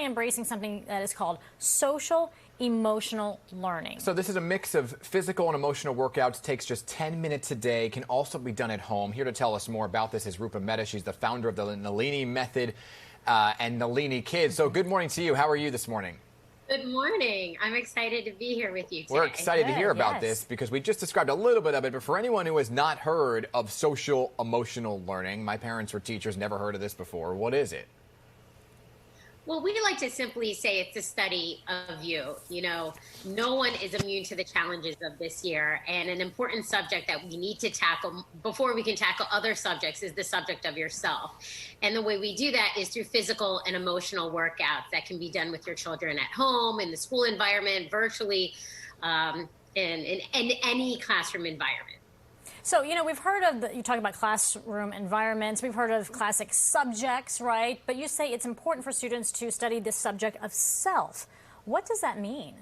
embracing something that is called social emotional learning. So this is a mix of physical and emotional workouts. Takes just 10 minutes a day. Can also be done at home. Here to tell us more about this is Rupa. She's the founder of the Nalini method and NaliniKIDS. So good morning to you. How are you this morning? Good morning. I'm excited to be here with you today. We're excited to hear about this because we just described a little bit of it, but for anyone who has not heard of social emotional learning, my parents were teachers, never heard of this before. What is it? Well, we like to simply say it's a study of you. You know, no one is immune to the challenges of this year. And an important subject that we need to tackle before we can tackle other subjects is the subject of yourself. And the way we do that is through physical and emotional workouts that can be done with your children at home, in the school environment, virtually, in any classroom environment. So, you know, we've heard of, you talk about classroom environments, we've heard of classic subjects, right? But you say it's important for students to study the subject of self. What does that mean?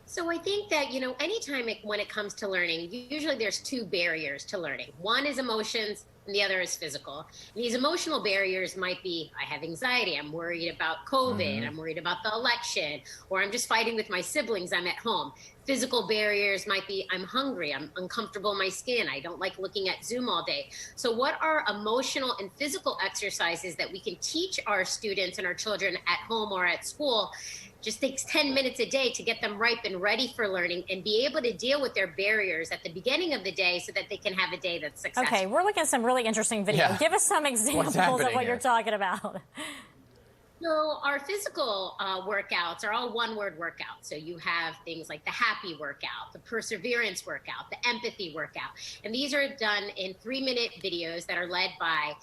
So I think that, you know, anytime when it comes to learning, usually there's two barriers to learning. One is emotions and the other is physical. And these emotional barriers might be, I have anxiety, I'm worried about COVID, I'm worried about the election, or I'm just fighting with my siblings, I'm at home. Physical barriers might be, I'm hungry, I'm uncomfortable in my skin, I don't like looking at Zoom all day. So what are emotional and physical exercises that we can teach our students and our children at home or at school? Just takes 10 minutes a day to get them ripe and ready for learning and be able to deal with their barriers at the beginning of the day so that they can have a day that's successful. Okay, we're looking at some really interesting video. Yeah. Give us some examples of what you're talking about. So our physical workouts are all one-word workouts. So you have things like the happy workout, the perseverance workout, the empathy workout. And these are done in 3-minute videos that are led by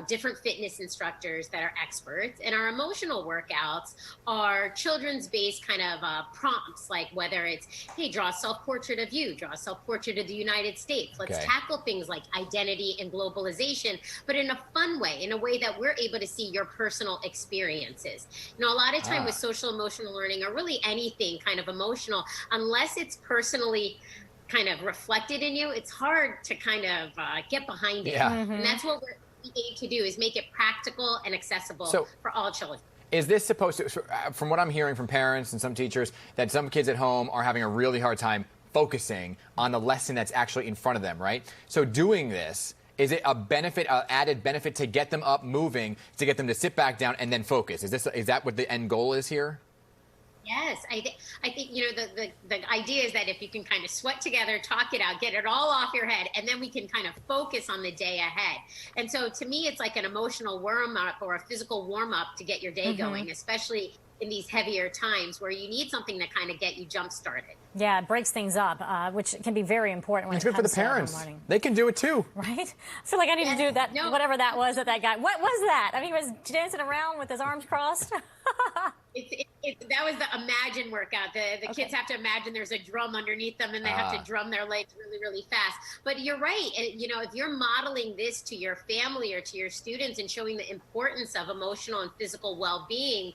different fitness instructors that are experts. And our emotional workouts are children's-based kind of prompts, like whether it's, hey, draw a self-portrait of you, draw a self-portrait of the United States. Let's tackle things like identity and globalization, but in a fun way, in a way that we're able to see your personal experiences. You know, a lot of time with social emotional learning, or really anything kind of emotional, unless it's personally kind of reflected in you, it's hard to kind of get behind it. And that's what we aim to do, is make it practical and accessible for all children. Is this supposed to, from what I'm hearing from parents and some teachers, that some kids at home are having a really hard time focusing on the lesson that's actually in front of them, right? So doing this, is it a benefit, an added benefit to get them up moving, to get them to sit back down and then focus? Is that what the end goal is here? Yes, I think you know, the idea is that if you can kind of sweat together, talk it out, get it all off your head, and then we can kind of focus on the day ahead. And so to me, it's like an emotional warm-up or a physical warm-up to get your day going, especially in these heavier times where you need something to kind of get you jump-started. Yeah, it breaks things up, which can be very important when it's it good for the parents. They can do it too. Right? I feel like I need to do that, whatever that was that guy. What was that? I mean, he was dancing around with his arms crossed. That was the imagine workout. The kids have to imagine there's a drum underneath them and they have to drum their legs really, really fast. But you're right. You know, if you're modeling this to your family or to your students and showing the importance of emotional and physical well-being,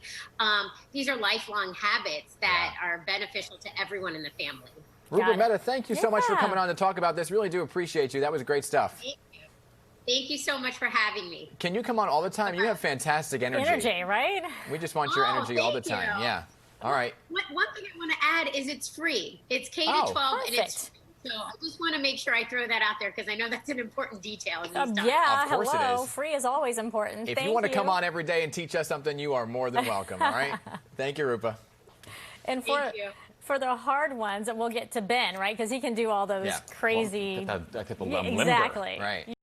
these are lifelong habits that are beneficial to everyone in the family. Rupa, thank you so much for coming on to talk about this. Really do appreciate you. That was great stuff. Thank you so much for having me. Can you come on all the time? You have fantastic energy. Energy, right? We just want your energy all the time. Yeah. All right. One thing I want to add is it's free. It's K-12 and it's free. So I just want to make sure I throw that out there because I know that's an important detail in these times. Yeah, of course hello. It is. Free is always important. If you want to come on every day and teach us something, you are more than welcome. All right. Thank you, Rupa. And for the hard ones, we'll get to Ben, right? Because he can do all those crazy. Well, exactly. Right.